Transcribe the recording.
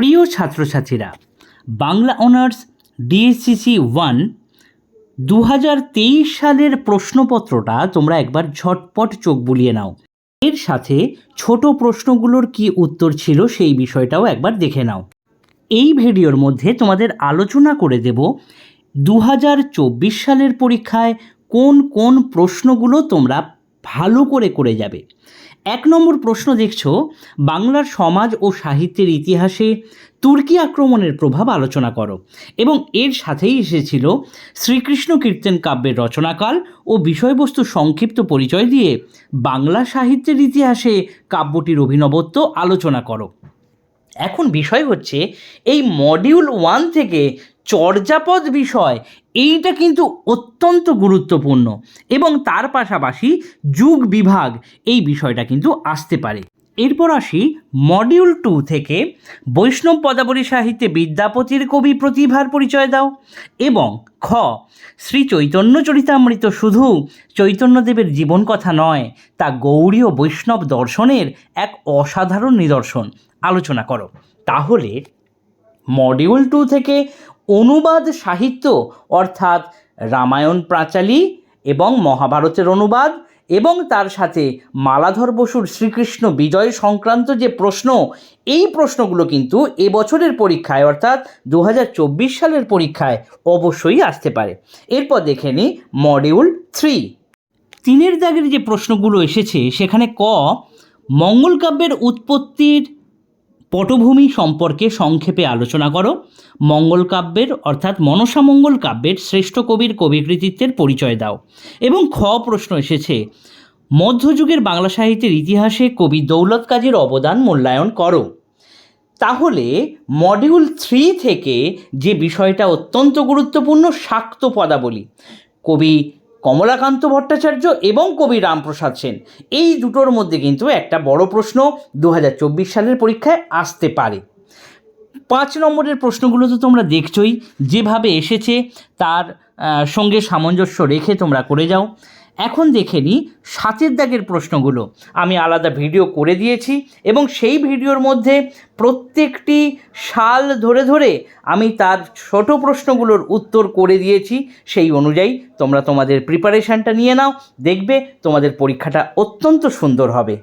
প্রিয় ছাত্রছাত্রীরা, Bangla honours DSCC 1 2023 সালের প্রশ্নপত্রটা তোমরা একবার ঝটপট চোখ বুলিয়ে নাও। এর সাথে ছোট প্রশ্নগুলোর কি উত্তর ছিল সেই বিষয়টাও একবার দেখে নাও। এই ভিডিওর মধ্যে তোমাদের আলোচনা করে দেব 2024 সালের পরীক্ষায় কোন কোন প্রশ্নগুলো তোমরা ভালো করে যাবে। 1 নম্বর প্রশ্ন দেখছো, বাংলার সমাজ ও সাহিত্যের ইতিহাসে তুর্কি আক্রমণের প্রভাব আলোচনা করো। এবং এর সাথেই এসেছিল শ্রীকৃষ্ণ কীর্তন কাব্যের রচনাকাল ও বিষয়বস্তু সংক্ষিপ্ত পরিচয় দিয়ে বাংলা সাহিত্যের ইতিহাসে কাব্যটির অভিনবত্ব আলোচনা করো। এখন বিষয় হচ্ছে, এই মডিউল 1 থেকে চর্যাপদ বিষয় এইটা কিন্তু অত্যন্ত গুরুত্বপূর্ণ এবং তার পাশাপাশি যুগ বিভাগ এই বিষয়টা কিন্তু আসতে পারে। এরপর আসি মডিউল 2 থেকে বৈষ্ণব পদাবলী সাহিত্যে বিদ্যাপতির কবি প্রতিভার পরিচয় দাও এবং খ শ্রী চৈতন্য চরিতামৃত শুধু চৈতন্যদেবের জীবন কথা নয়, তা গৌড়ীয় বৈষ্ণব দর্শনের এক অসাধারণ নিদর্শন আলোচনা করো। তাহলে মডিউল 2 থেকে অনুবাদ সাহিত্য অর্থাৎ রামায়ণ পাঁচালী এবং মহাভারতের অনুবাদ এবং তার সাথে মালাধর বসুর শ্রীকৃষ্ণ বিজয় সংক্রান্ত যে প্রশ্ন, এই প্রশ্নগুলো কিন্তু এবছরের পরীক্ষায় অর্থাৎ 2024 সালের পরীক্ষায় অবশ্যই আসতে পারে। এরপর দেখে নিই মডিউল 3 দাগের যে প্রশ্নগুলো এসেছে সেখানে ক মঙ্গল কাব্যের উৎপত্তির পটভূমি সম্পর্কে সংক্ষেপে আলোচনা করো। মঙ্গল কাব্যের অর্থাৎ মনসা মঙ্গল কাব্যের শ্রেষ্ঠ কবির কৃতিত্বের পরিচয় দাও। এবং খ প্রশ্ন এসেছে মধ্যযুগের বাংলা সাহিত্যের ইতিহাসে কবি দৌলত কাজীর অবদান মূল্যায়ন করো। তাহলে মডিউল 3 থেকে যে বিষয়টা অত্যন্ত গুরুত্বপূর্ণ, শাক্ত পদাবলী, কবি কমলাকান্ত ভট্টাচার্য এবং কবি রামপ্রসাদ সেন, এই দুটোর মধ্যে কিন্তু একটা বড় প্রশ্ন 2024 সালের পরীক্ষায় আসতে পারে। 5 নম্বরের প্রশ্নগুলো তো তোমরা দেখছোই, যেভাবে এসেছে তার সঙ্গে সামঞ্জস্য রেখে তোমরা করে যাও। এখন দেখে নিই 7 দাগের প্রশ্নগুলো। আমি আলাদা ভিডিও করে দিয়েছি এবং সেই ভিডিওর মধ্যে প্রত্যেকটি সাল ধরে আমি তার ছোট প্রশ্নগুলোর উত্তর করে দিয়েছি। সেই অনুযায়ী তোমরা তোমাদের প্রিপারেশানটা নিয়ে নাও, দেখবে তোমাদের পরীক্ষাটা অত্যন্ত সুন্দর হবে।